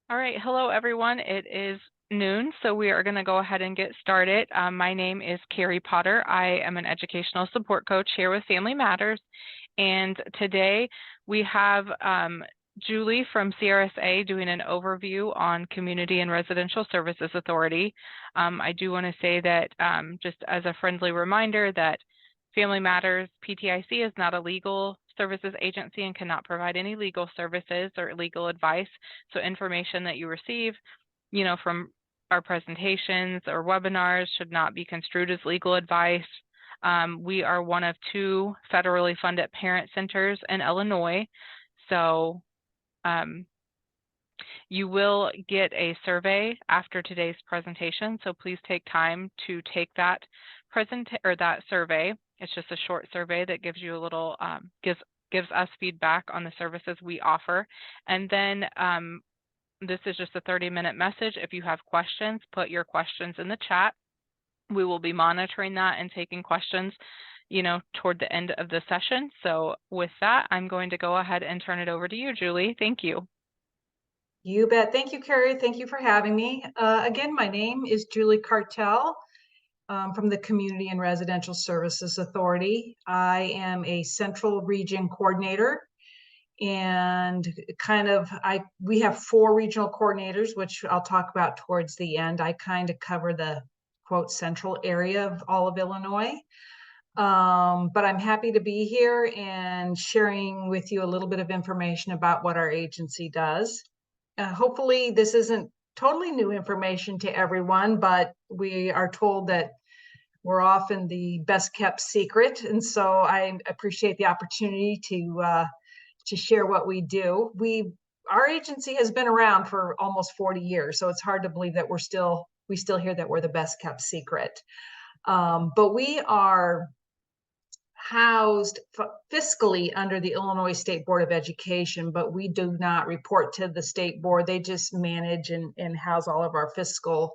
All right. Hello, everyone. It is noon, so we are going to go ahead and get started. My name is Carrie Potter. I am an educational support coach here with Family Matters. And today we have Julie from CRSA doing an overview on Community and Residential Services Authority. I do want to say that just as a friendly reminder that Family Matters PTIC is not a legal services agency and cannot provide any legal services or legal advice. So information that you receive, from our presentations or webinars should not be construed as legal advice. We are one of two federally funded parent centers in Illinois. So you will get a survey after today's presentation. So please take time to take that that survey. It's just a short survey that gives you a little, gives us feedback on the services we offer. And then this is just a 30-minute message. If you have questions, put your questions in the chat. We will be monitoring that and taking questions, toward the end of the session. So with that, I'm going to go ahead and turn it over to you, Julie. Thank you. You bet. Thank you, Carrie. Thank you for having me. Again, my name is Julie Cartel from the Community and Residential Services Authority. I am a Central Region Coordinator, and we have 4 regional coordinators, which I'll talk about towards the end. I kind of cover the quote central area of all of Illinois. But I'm happy to be here and sharing with you a little bit of information about what our agency does. Hopefully this isn't totally new information to everyone, but we are told that we're often the best kept secret. And so I appreciate the opportunity to share what we do. Our agency has been around for almost 40 years, so it's hard to believe that we still hear that we're the best kept secret. But we are housed fiscally under the Illinois State Board of Education, but we do not report to the state board. They just manage and house all of our fiscal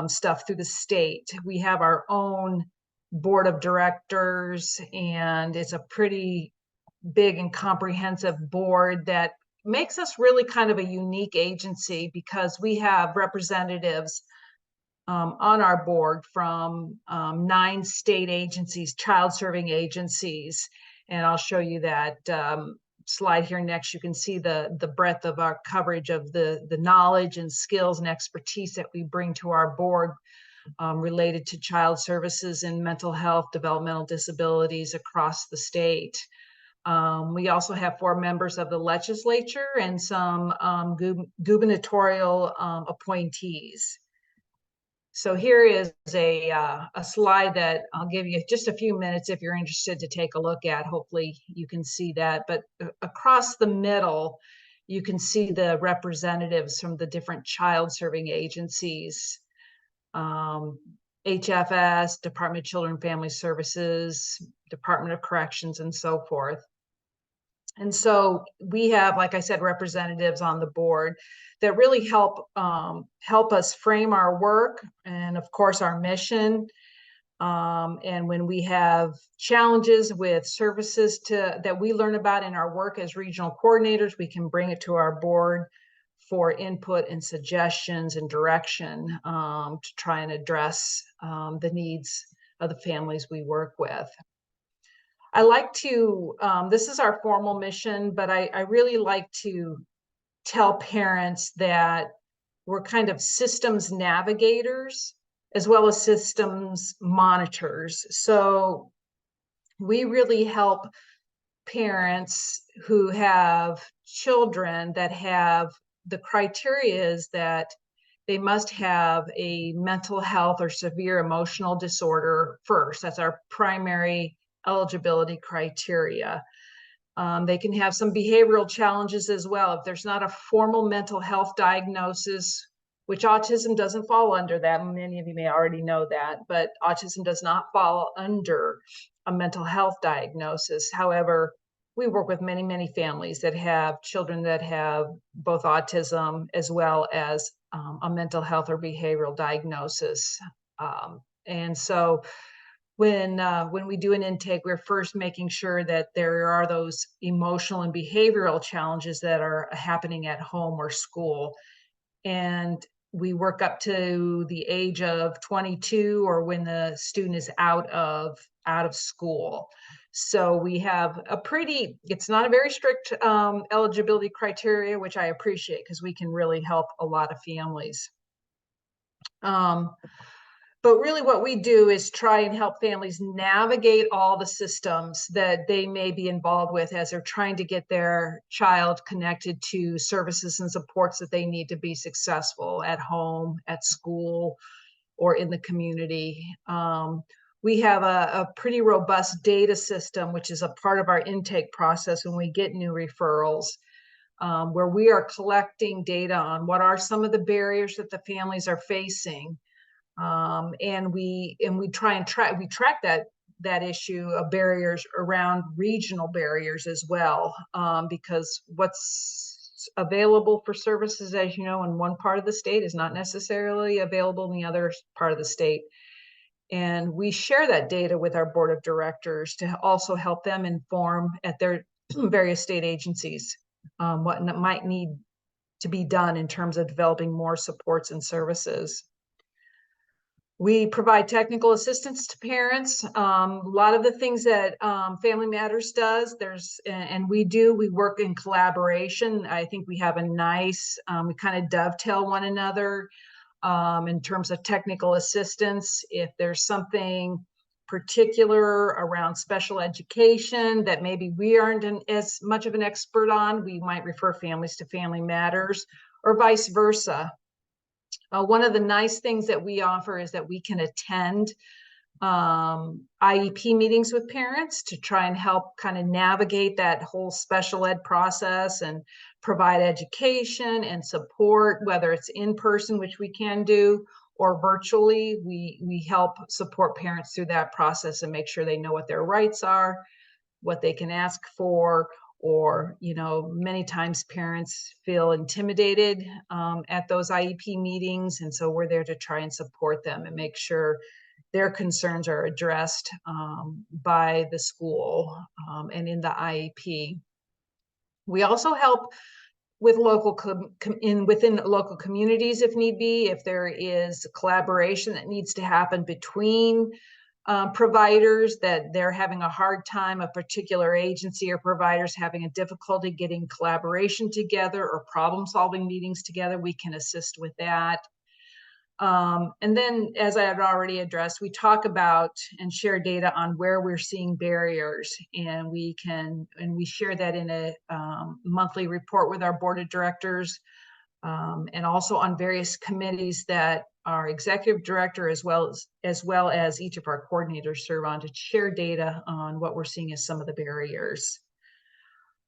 stuff through the state. We have our own board of directors, and it's a pretty big and comprehensive board that makes us really kind of a unique agency because we have representatives on our board from 9 state agencies, child serving agencies. And I'll show you that slide here next. You can see the breadth of our coverage of the knowledge and skills and expertise that we bring to our board related to child services and mental health, developmental disabilities across the state. We also have 4 members of the legislature and some gubernatorial appointees. So here is a slide that I'll give you just a few minutes if you're interested to take a look at. Hopefully you can see that. But across the middle, you can see the representatives from the different child serving agencies, HFS, Department of Children and Family Services, Department of Corrections, and so forth. And so we have, like I said, representatives on the board that really help us frame our work and, of course, our mission. And when we have challenges with services that we learn about in our work as regional coordinators, we can bring it to our board for input and suggestions and direction to try and address the needs of the families we work with. I like to, this is our formal mission, but I really like to tell parents that we're kind of systems navigators as well as systems monitors. So we really help parents who have children that have the criteria is that they must have a mental health or severe emotional disorder first. That's our primary eligibility criteria. They can have some behavioral challenges as well. If there's not a formal mental health diagnosis, which autism doesn't fall under that, many of you may already know that, but autism does not fall under a mental health diagnosis. However, we work with many, many families that have children that have both autism as well as a mental health or behavioral diagnosis. And so when we do an intake, we're first making sure that there are those emotional and behavioral challenges that are happening at home or school. and we work up to the age of 22 or when the student is out of school. So we have a pretty, it's not a very strict eligibility criteria, which I appreciate because we can really help a lot of families. But really what we do is try and help families navigate all the systems that they may be involved with as they're trying to get their child connected to services and supports that they need to be successful at home, at school, or in the community. We have a pretty robust data system, which is a part of our intake process when we get new referrals, where we are collecting data on what are some of the barriers that the families are facing. And we try and track that issue of barriers around regional barriers as well, because what's available for services, as you know, in one part of the state is not necessarily available in the other part of the state. And we share that data with our board of directors to also help them inform at their various state agencies what might need to be done in terms of developing more supports and services. We provide technical assistance to parents. A lot of the things that Family Matters does, we work in collaboration. I think we have a nice, we kind of dovetail one another in terms of technical assistance. If there's something particular around special education that maybe we aren't as much of an expert on, we might refer families to Family Matters or vice versa. One of the nice things that we offer is that we can attend IEP meetings with parents to try and help kind of navigate that whole special ed process and provide education and support, whether it's in person, which we can do, or virtually. We help support parents through that process and make sure they know what their rights are, what they can ask for, or, you know, many times parents feel intimidated at those IEP meetings. And so we're there to try and support them and make sure their concerns are addressed by the school and in the IEP. We also help with within local communities if need be, if there is collaboration that needs to happen between providers, that they're having a hard time, a particular agency or providers having a difficulty getting collaboration together or problem solving meetings together, we can assist with that. And then, as I had already addressed, we talk about and share data on where we're seeing barriers, and we share that in a monthly report with our board of directors, and also on various committees that our executive director as well as each of our coordinators serve on, to share data on what we're seeing as some of the barriers.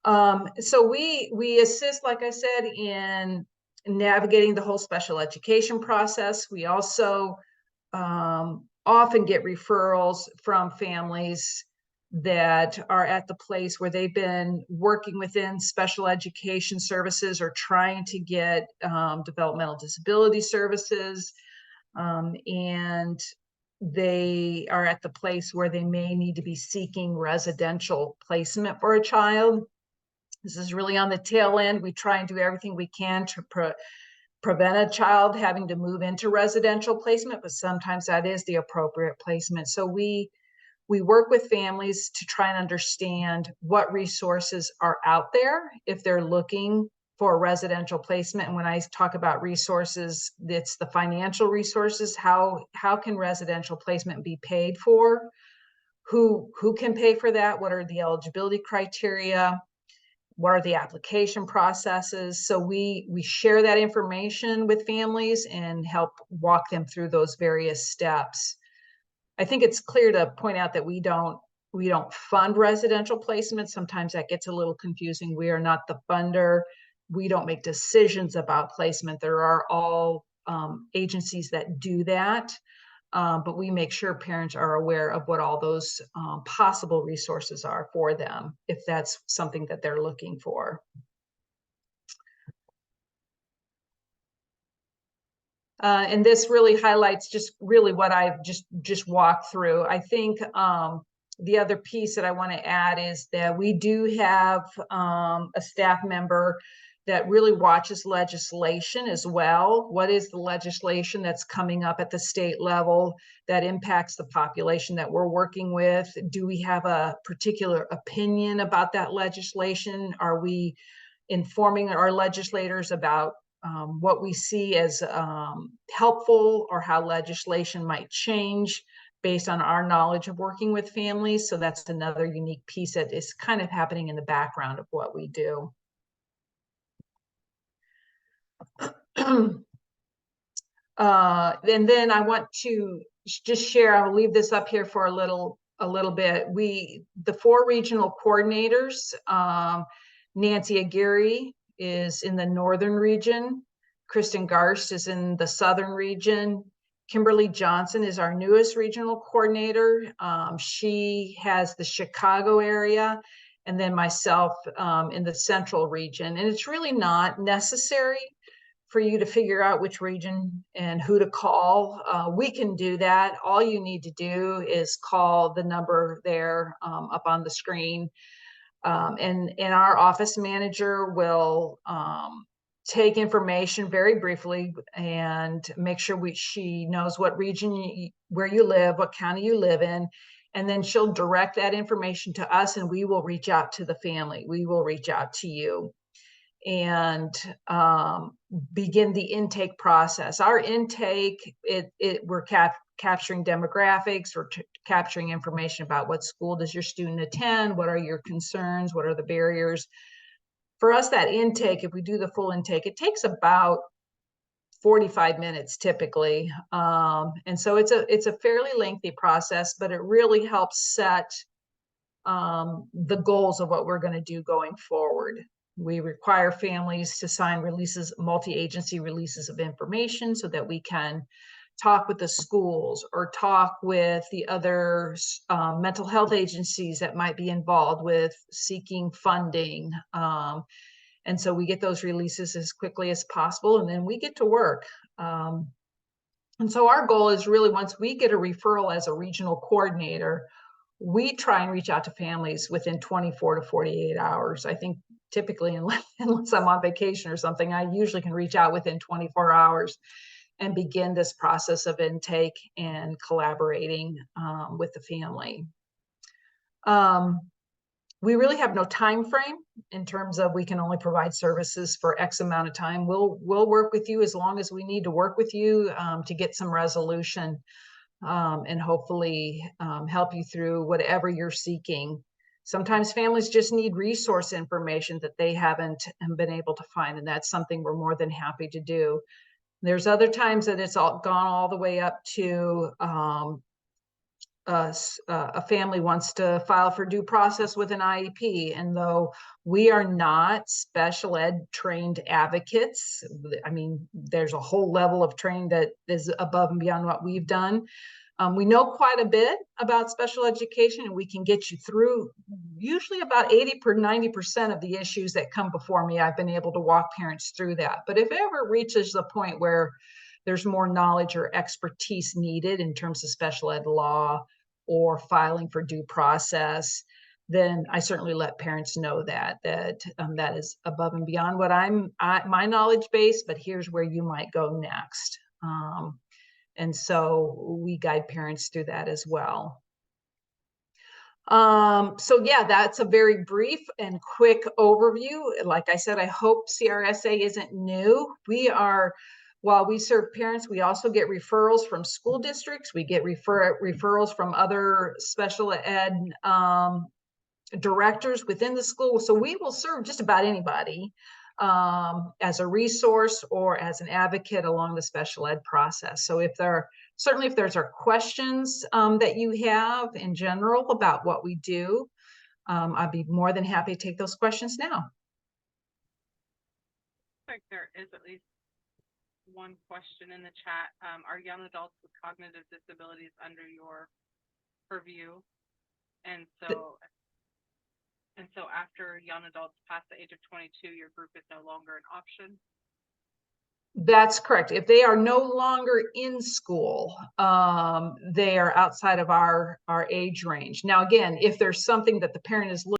So we assist, like I said, in navigating the whole special education process. We also often get referrals from families that are at the place where they've been working within special education services or trying to get developmental disability services, and they are at the place where they may need to be seeking residential placement for a child. This is really on the tail end. We try and do everything we can to prevent a child having to move into residential placement, but sometimes that is the appropriate placement. So we work with families to try and understand what resources are out there if they're looking for residential placement. And when I talk about resources, it's the financial resources. How can residential placement be paid for? Who can pay for that? What are the eligibility criteria? What are the application processes? So we share that information with families and help walk them through those various steps. I think it's clear to point out that we don't fund residential placement. Sometimes that gets a little confusing. We are not the funder. We don't make decisions about placement. There are all agencies that do that. But we make sure parents are aware of what all those possible resources are for them, if that's something that they're looking for. And this really highlights just really what I've just walked through. I think the other piece that I want to add is that we do have a staff member that really watches legislation as well. What is the legislation that's coming up at the state level that impacts the population that we're working with? Do we have a particular opinion about that legislation? Are we informing our legislators about what we see as helpful, or how legislation might change based on our knowledge of working with families? So that's another unique piece that is kind of happening in the background of what we do. And then I want to just share, I'll leave this up here for a little bit. The 4 regional coordinators, Nancy Aguirre is in the northern region, Kristen Garst is in the southern region, Kimberly Johnson is our newest regional coordinator. She has the Chicago area, and then myself in the central region. And it's really not necessary for you to figure out which region and who to call. We can do that. All you need to do is call the number there up on the screen. And our office manager will take information very briefly and make sure she knows what region, where you live, what county you live in, and then she'll direct that information to us, and we will reach out to the family. We will reach out to you and begin the intake process. Our intake, we're capturing demographics, we're capturing information about what school does your student attend, what are your concerns, what are the barriers. For us, that intake, if we do the full intake, it takes about 45 minutes typically. And so it's a fairly lengthy process, but it really helps set the goals of what we're going to do going forward. We require families to sign releases, multi-agency releases of information, so that we can talk with the schools or talk with the other mental health agencies that might be involved with seeking funding. And so we get those releases as quickly as possible, and then we get to work. And so our goal is really, once we get a referral as a regional coordinator, we try and reach out to families within 24 to 48 hours. I think typically, unless I'm on vacation or something, I usually can reach out within 24 hours and begin this process of intake and collaborating with the family. We really have no time frame in terms of we can only provide services for X amount of time. We'll work with you as long as we need to work with you to get some resolution, and hopefully help you through whatever you're seeking. Sometimes families just need resource information that they haven't been able to find, and that's something we're more than happy to do. There's other times that it's gone all the way up to a family wants to file for due process with an IEP, and though we are not special ed trained advocates, I mean, there's a whole level of training that is above and beyond what we've done. We know quite a bit about special education, and we can get you through usually about 80 or 90% of the issues that come before me. I've been able to walk parents through that. But if it ever reaches the point where there's more knowledge or expertise needed in terms of special ed law or filing for due process, then I certainly let parents know that that is above and beyond what my knowledge base, but here's where you might go next. And so we guide parents through that as well. So yeah, that's a very brief and quick overview. Like I said, I hope CRSA isn't new. While we serve parents, we also get referrals from school districts. We get referrals from other special ed directors within the school. So we will serve just about anybody as a resource or as an advocate along the special ed process. So if there's questions that you have in general about what we do, I'd be more than happy to take those questions now. I think there is at least one question in the chat. Are young adults with cognitive disabilities under your purview? And so after young adults past the age of 22, your group is no longer an option? That's correct. If they are no longer in school, they are outside of our age range. Now, again, if there's something that the parent is looking